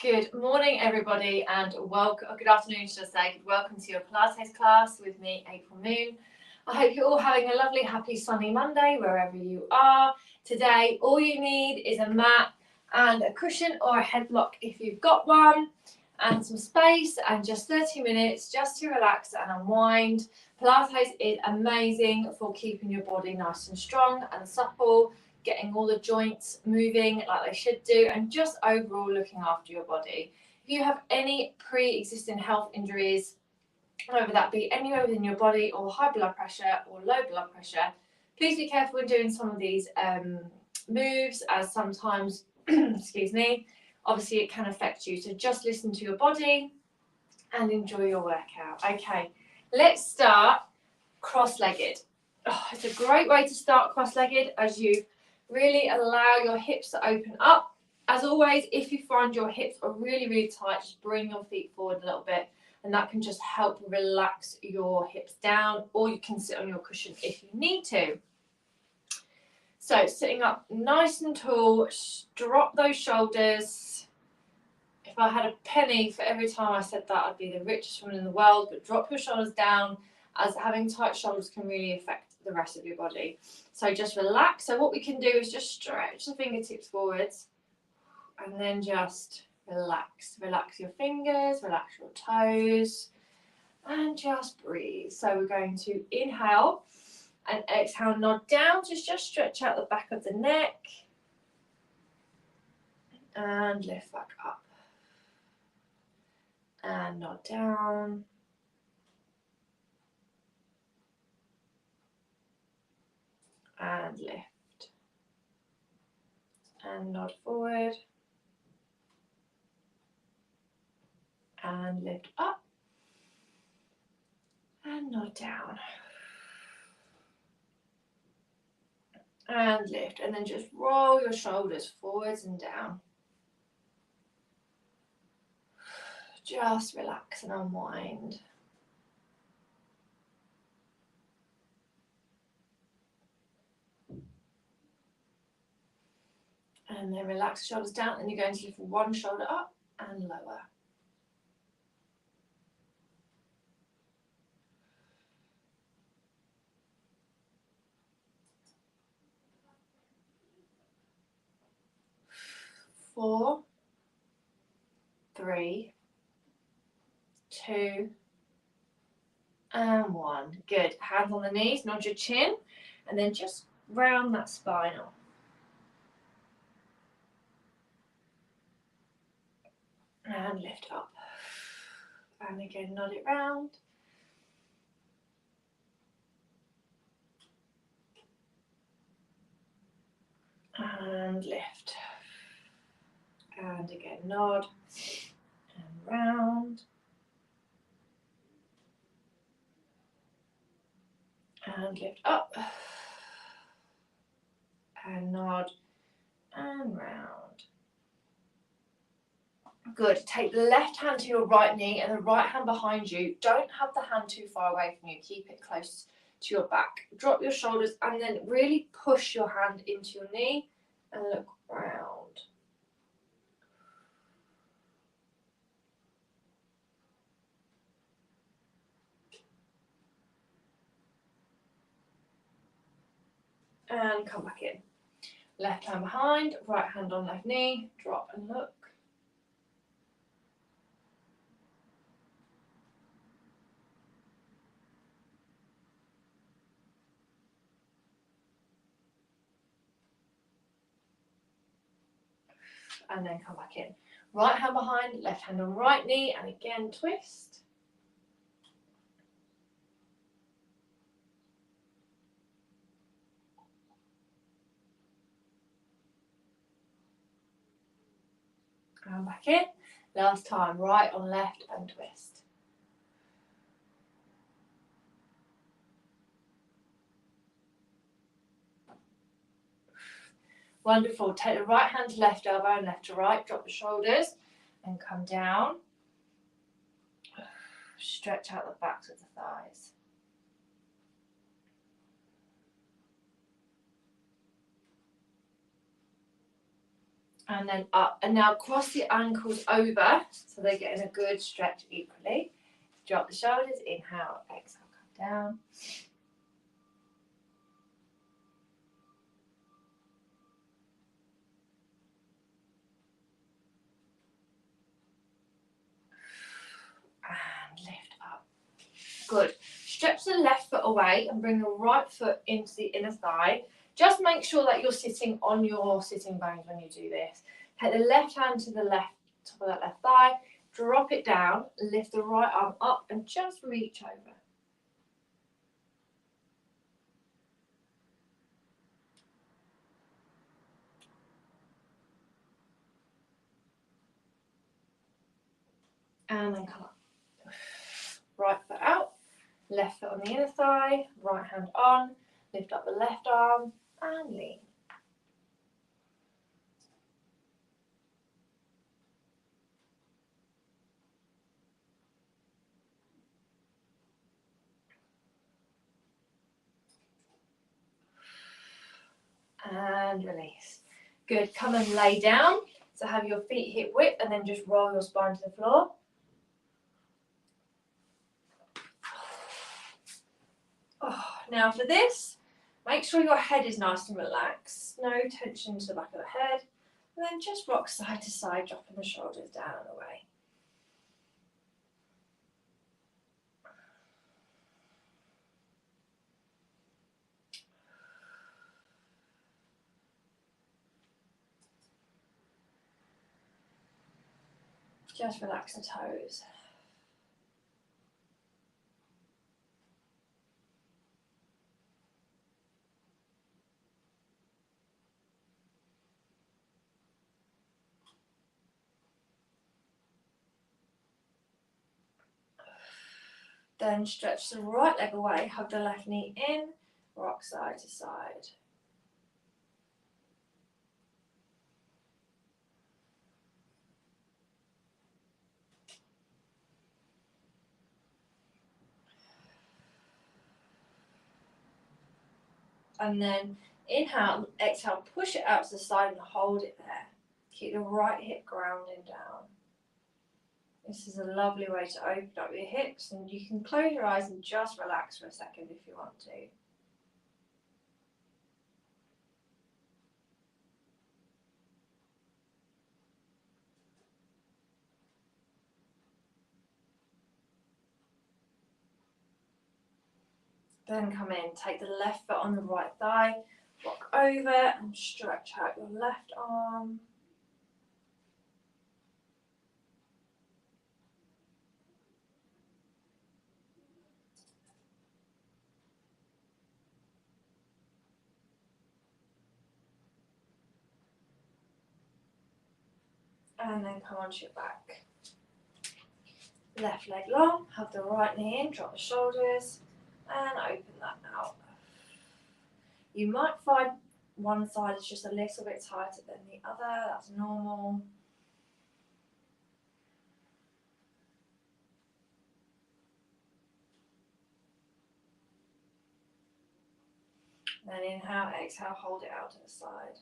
Good morning, everybody, and welcome. Good afternoon, should I say? Welcome to your Pilates class with me, April Moon. I hope you're all having a lovely, happy, sunny Monday wherever you are. Today, all you need is a mat and a cushion or a head block if you've got one, and some space, and just 30 minutes just to relax and unwind. Pilates is amazing for keeping your body nice and strong and supple, getting all the joints moving like they should do, and just overall looking after your body. If you have any pre-existing health injuries, whether that be anywhere within your body or high blood pressure or low blood pressure, please be careful when doing some of these moves, as sometimes, excuse me, obviously it can affect you. So just listen to your body and enjoy your workout. Okay, let's start cross-legged. Oh, it's a great way to start cross-legged as you really allow your hips to open up. As always, if you find your hips are really, really tight, just bring your feet forward a little bit, and that can just help relax your hips down, or you can sit on your cushion if you need to. So sitting up nice and tall, drop those shoulders. If I had a penny for every time I said that, I'd be the richest woman in the world, but drop your shoulders down, as having tight shoulders can really affect the rest of your body. So just relax. So what we can do is just stretch the fingertips forwards and then just relax. Relax your fingers, relax your toes, and just breathe. So we're going to inhale and exhale, nod down, just stretch out the back of the neck and lift back up. And nod down. And lift. And nod forward. And lift up. And nod down. And lift. And then just roll your shoulders forwards and down. Just relax and unwind. And then relax the shoulders down, and you're going to lift one shoulder up and lower. Four, 3, 2, and 1. Good. Hands on the knees, nod your chin, and then just round that spine off. And lift up. And again, nod it round. And lift. And again, nod. And round. And lift up. And nod. And round. Good. Take the left hand to your right knee and the right hand behind you. Don't have the hand too far away from you. Keep it close to your back. Drop your shoulders and then really push your hand into your knee and look round. And come back in. Left hand behind, right hand on left knee. Drop and look. And then come back in. Right hand behind, left hand on right knee, and again twist. And back in. Last time, right on left and twist. Wonderful. Take the right hand to left elbow and left to right. Drop the shoulders and come down. Stretch out the backs of the thighs. and then up. And now cross the ankles over so they're getting a good stretch equally. Drop the shoulders, inhale, exhale, come down. And lift up. Good. Stretch the left foot away and bring the right foot into the inner thigh. Just make sure that you're sitting on your sitting bones when you do this. Take the left hand to the left, top of that left thigh, drop it down, lift the right arm up and just reach over. And then come up. Right foot out, left foot on the inner thigh, right hand on, lift up the left arm and lean. And release. Good. Come and lay down. So have your feet hip width and then just roll your spine to the floor. Oh, now for this, make sure your head is nice and relaxed. No tension to the back of the head. And then just rock side to side, dropping the shoulders down and away. Just relax the toes. Then stretch the right leg away, hug the left knee in, rock side to side. And then inhale, exhale, push it out to the side and hold it there. Keep the right hip grounding down. This is a lovely way to open up your hips, and you can close your eyes and just relax for a second if you want to. Then come in, take the left foot on the right thigh, rock over and stretch out your left arm. And then come onto your back. Left leg long, hug the right knee in, drop the shoulders, and open that out. You might find one side is just a little bit tighter than the other, that's normal. Then inhale, exhale, hold it out to the side.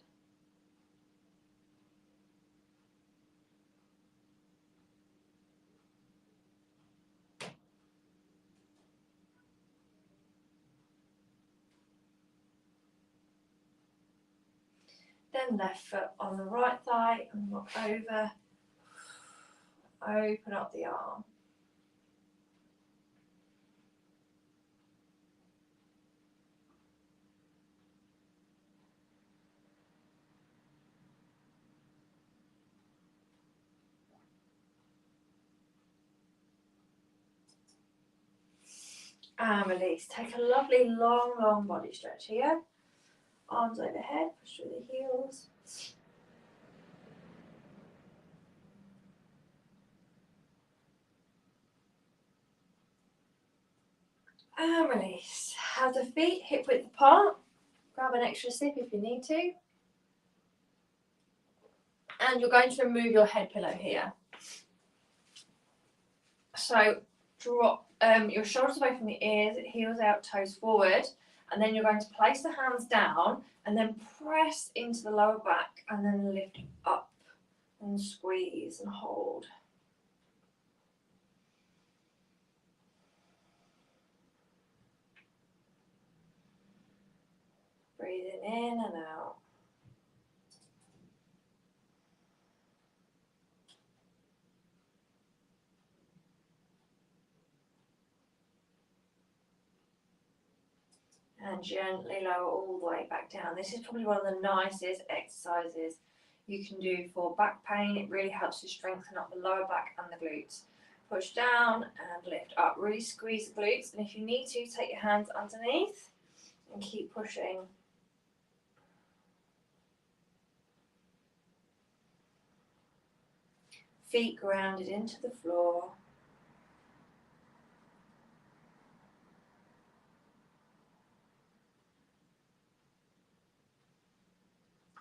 Then left foot on the right thigh and rock over. Open up the arm. And release. Take a lovely long body stretch here. Arms overhead, push through the heels. And release. Have the feet hip width apart. Grab an extra sip if you need to. And you're going to remove your head pillow here. So drop your shoulders away from the ears, heels out, toes forward. And then you're going to place the hands down and then press into the lower back and then lift up and squeeze and hold. Breathing in and out. And gently lower all the way back down. This is probably one of the nicest exercises you can do for back pain. It really helps to strengthen up the lower back and the glutes. Push down and lift up. Really squeeze the glutes. And if you need to, take your hands underneath and keep pushing. Feet grounded into the floor.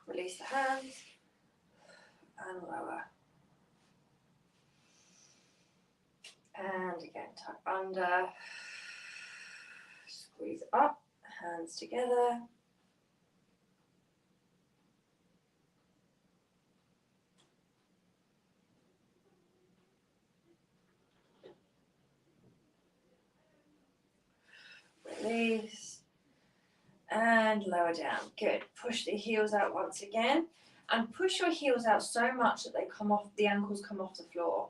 Release the hands and lower. And again, tuck under. Squeeze up, hands together. Release. And lower down. Good. Push the heels out once again. And push your heels out so much that they come off, the ankles come off the floor.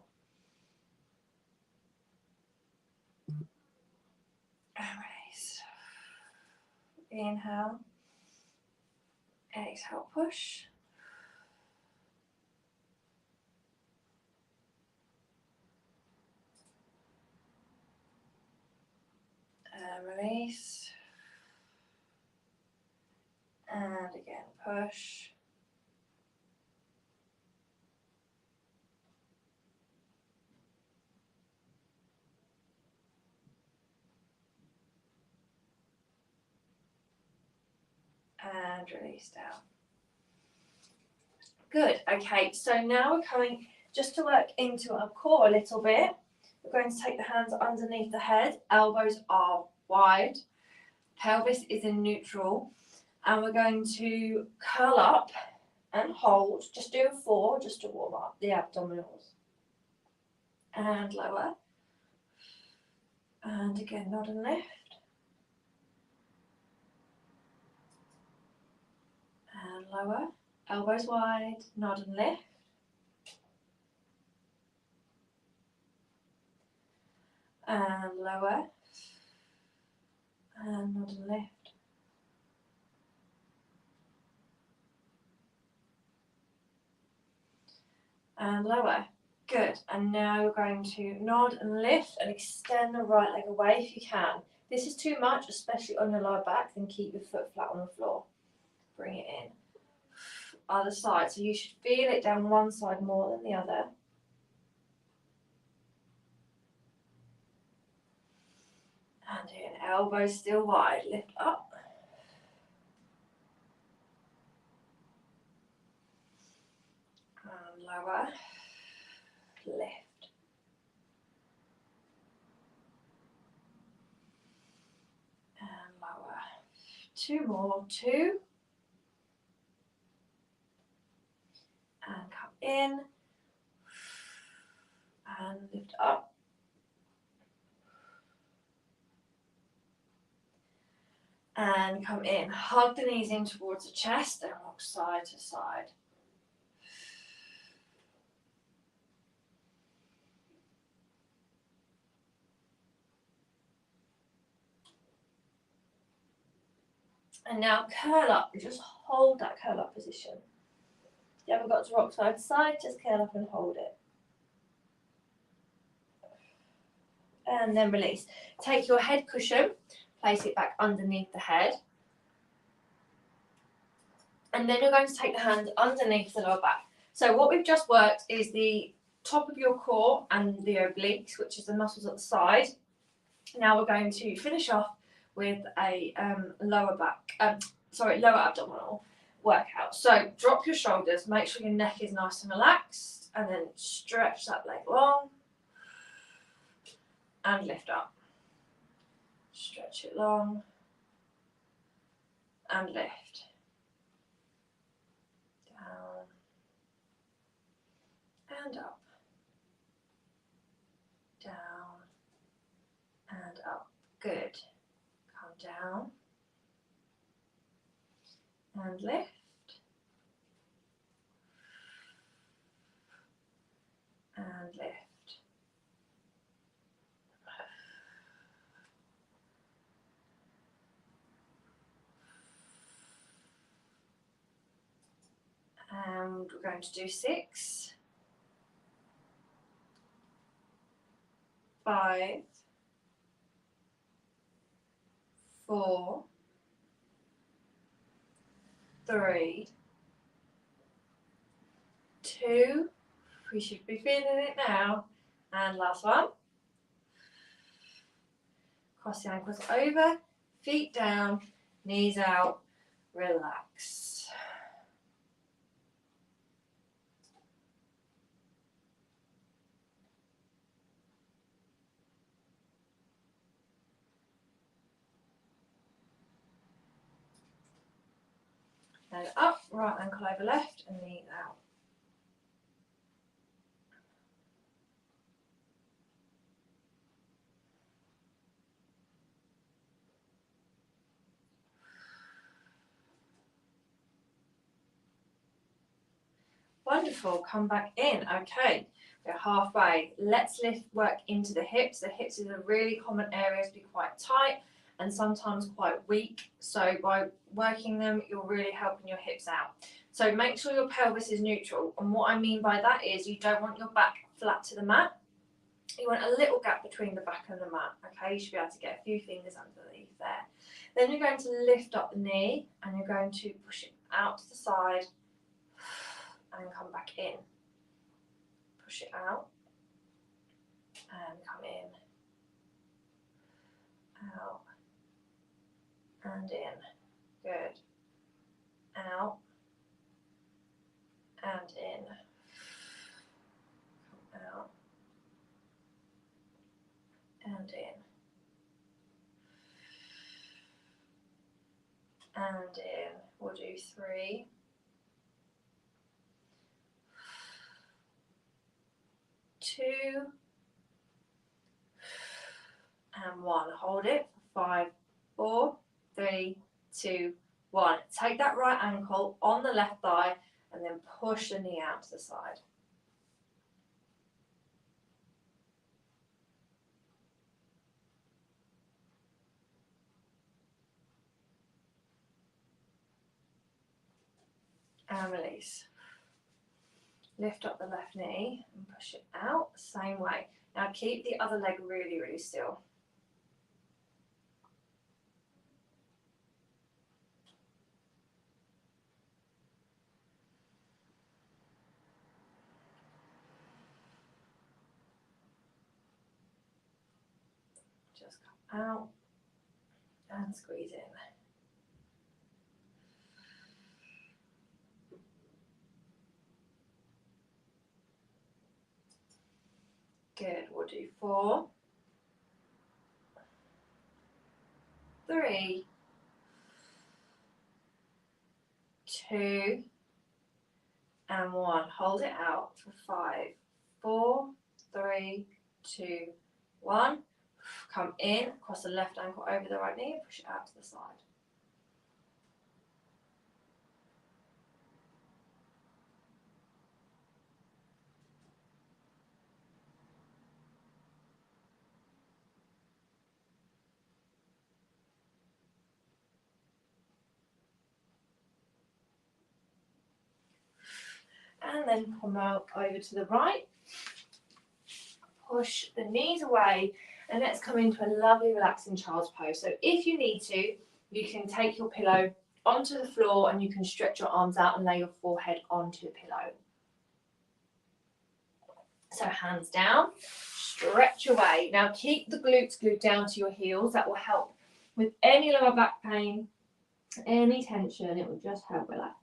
And release. Inhale. Exhale, push. And release. And again, push. And release down. Good. Okay, so now we're coming just to work into our core a little bit. We're going to take the hands underneath the head. Elbows are wide. Pelvis is in neutral. And we're going to curl up and hold. Just do 4 just to warm up the abdominals. And lower. And again, nod and lift. And lower. Elbows wide, nod and lift. And lower. And nod and lift. And lower. Good. And now you're going to nod and lift and extend the right leg away if you can. This is too much, especially on your lower back, then keep your foot flat on the floor. Bring it in. Other side. So you should feel it down one side more than the other. And in. Elbows still wide. Lift up. And lower. Lift. And lower. 2 more. 2. And come in. And lift up. And come in. Hug the knees in towards the chest and rock side to side. And now curl up. Just hold that curl up position. You haven't got to rock side to side, just curl up and hold it. And then release. Take your head cushion, place it back underneath the head. And then you're going to take the hands underneath the lower back. So what we've just worked is the top of your core and the obliques, which is the muscles at the side. Now we're going to finish off with a lower abdominal workout. So drop your shoulders, make sure your neck is nice and relaxed, and then stretch that leg long and lift up. Stretch it long and lift. Down and up, down and up. Good. Come down and lift. And lift. And we're going to do 6, 5, 4, 3, 2, we should be feeling it now, and last one. Cross the ankles over, feet down, knees out, relax. And up, right ankle over left, and knees out. Wonderful, come back in. Okay, we're halfway. Let's lift work into the hips. The hips is a really common area to be quite tight and sometimes quite weak. So by working them, you're really helping your hips out. So make sure your pelvis is neutral. And what I mean by that is you don't want your back flat to the mat. You want a little gap between the back and the mat. Okay, you should be able to get a few fingers underneath there. Then you're going to lift up the knee and you're going to push it out to the side and come back in. Push it out and come in, out and in. Good. Out and in. Come out and in. And in. We'll do 3, 2, and 1. Hold it for 5, 4, 3, 2, 1. Take that right ankle on the left thigh and then push the knee out to the side. And release. Lift up the left knee and push it out, same way. Now keep the other leg really, really still. Just come out and squeeze in. Good, we'll do 4, 3, 2, and 1. Hold it out for 5, 4, 3, 2, 1. Come in, cross the left ankle over the right knee and push it out to the side. And then come out over to the right. Push the knees away and let's come into a lovely relaxing child's pose. So if you need to, you can take your pillow onto the floor and you can stretch your arms out and lay your forehead onto the pillow. So hands down, stretch away. Now keep the glutes glued down to your heels. That will help with any lower back pain, any tension. It will just help relax.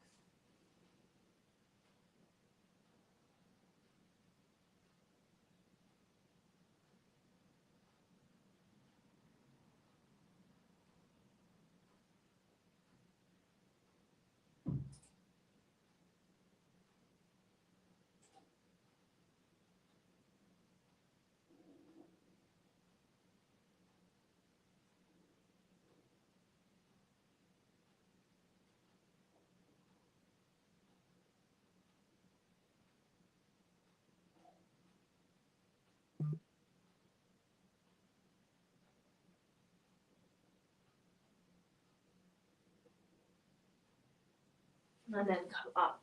and then come up.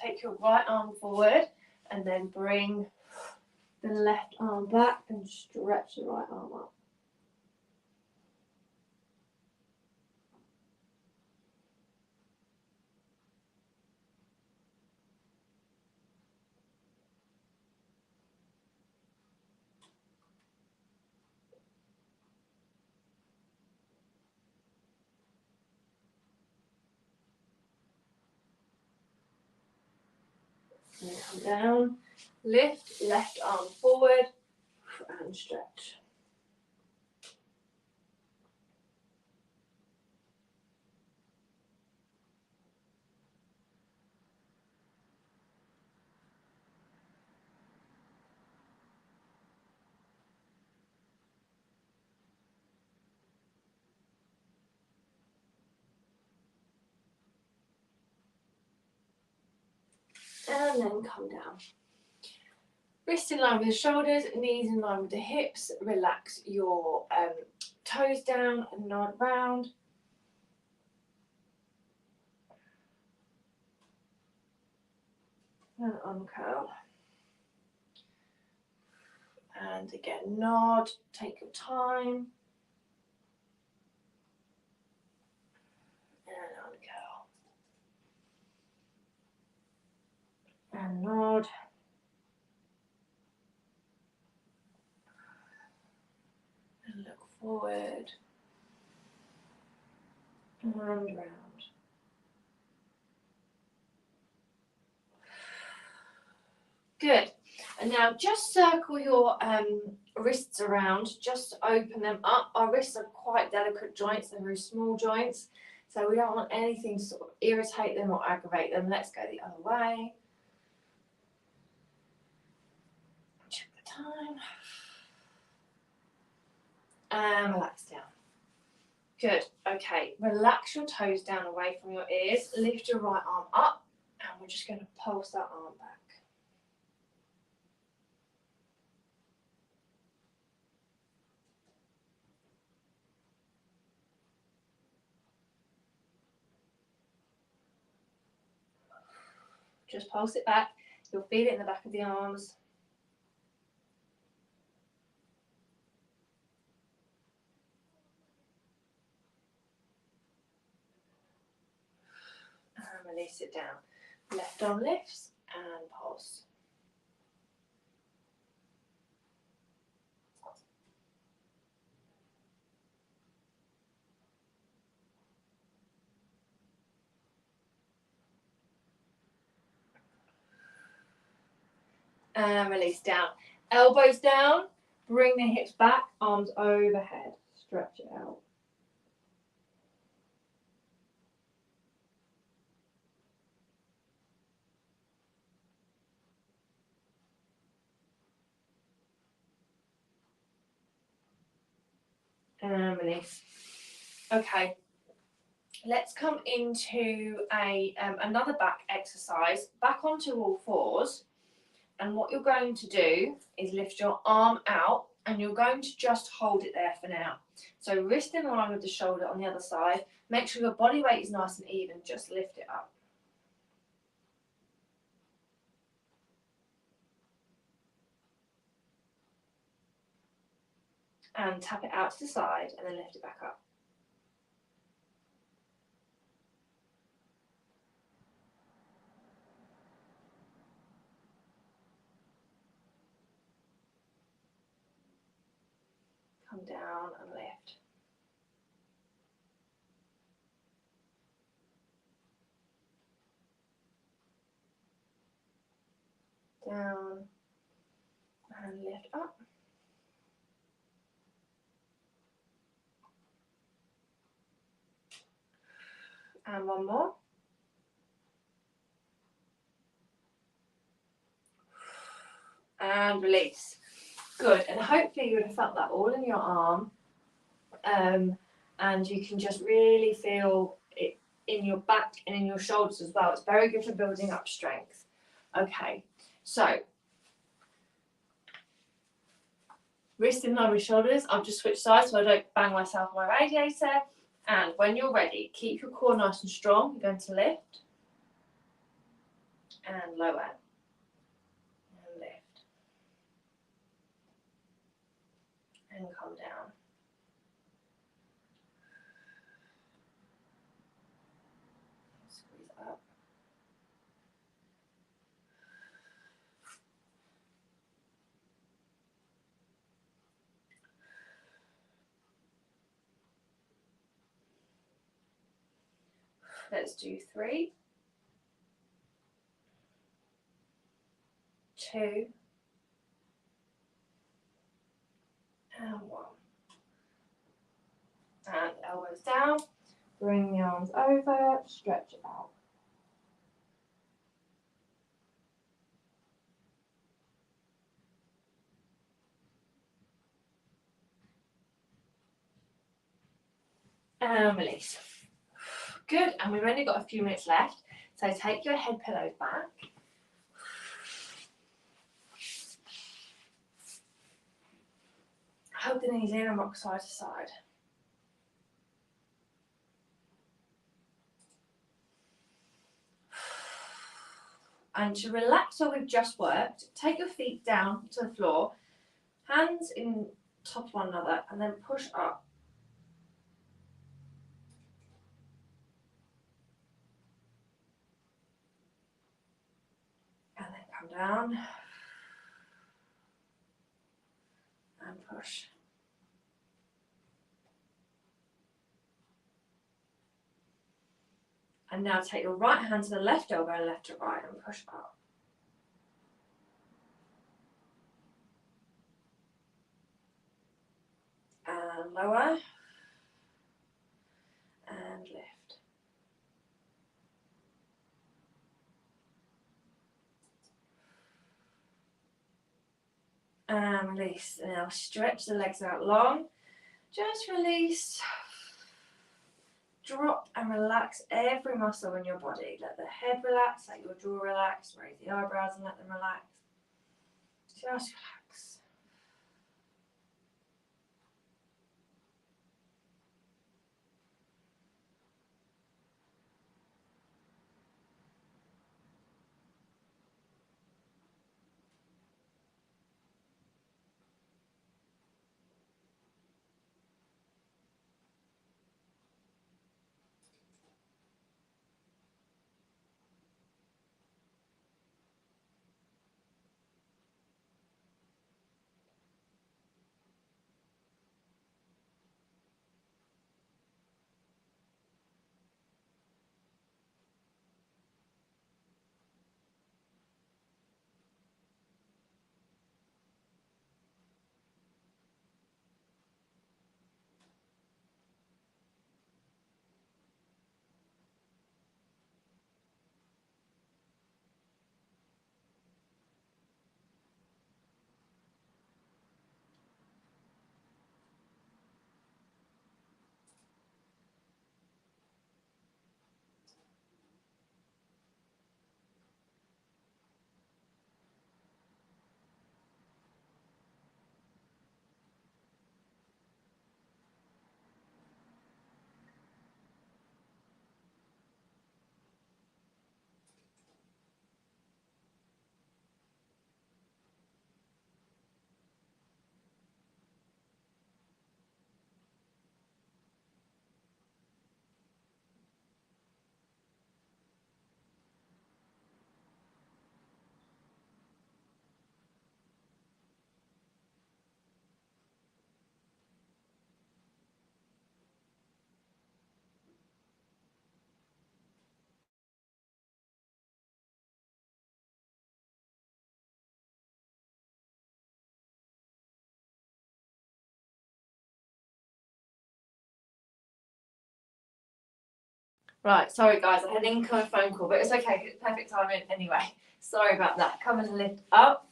Take your right arm forward and then bring the left arm back and stretch the right arm up. And come down, lift, left arm forward and stretch. And then come down. Wrists in line with the shoulders, knees in line with the hips. Relax your toes down and nod round. And uncurl. And again, nod, take your time. And uncurl. And nod. And look forward. And round. Good. And now just circle your wrists around, just open them up. Our wrists are quite delicate joints, they're very small joints, so we don't want anything to sort of irritate them or aggravate them. Let's go the other way. Check the time. And relax down. Good. Okay, relax your toes down away from your ears. Lift your right arm up, and we're just going to pulse that arm back. Just pulse it back. You'll feel it in the back of the arms. And release it down. Left arm lifts and pulse. And release down. Elbows down, bring the hips back, arms overhead. Stretch it out. And release. Okay, let's come into another back exercise. Back onto all fours. And what you're going to do is lift your arm out and you're going to just hold it there for now. So wrist in line with the shoulder on the other side. Make sure your body weight is nice and even. Just lift it up. And tap it out to the side and then lift it back up. Come down and lift. Down and lift up. And one more. And release. Good. And hopefully you would have felt that all in your arm. And you can just really feel it in your back and in your shoulders as well. It's very good for building up strength. Okay, so wrist in line with shoulders. I've just switched sides so I don't bang myself on my radiator. And when you're ready, keep your core nice and strong. You're going to lift and lower and lift and come down. Squeeze up. Let's do 3, 2, and 1. And elbows down. Bring the arms over. Stretch it out. And release. Good. And we've only got a few minutes left. So take your head pillows back. Hold the knees in and rock side to side. And to relax where we've just worked, take your feet down to the floor, hands in top of one another, and then push up. And then come down and push. And now take your right hand to the left elbow and left to right and push up. And lower. And lift. And release. And now stretch the legs out long. Just release. Drop and relax every muscle in your body. Let the head relax, let your jaw relax, raise the eyebrows and let them relax. Just relax. Right, sorry guys, I had an incoming phone call, but it's okay, it's perfect timing anyway. Sorry about that. Come and lift up.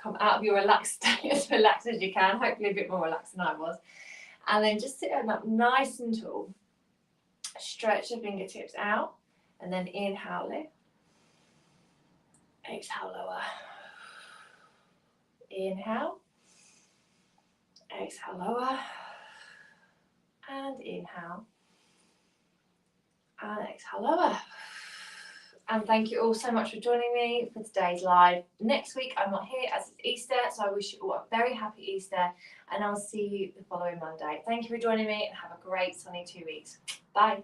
Come out of your relaxed state, as relaxed as you can, hopefully a bit more relaxed than I was. And then just sit up nice and tall. Stretch your fingertips out, and then inhale, lift. Exhale, lower. Inhale. Exhale, lower. And inhale. And exhale lower. And thank you all so much for joining me for today's live. Next week I'm not here as it's Easter, so I wish you all a very happy Easter, and I'll see you the following Monday. Thank you for joining me, and have a great sunny 2 weeks. Bye.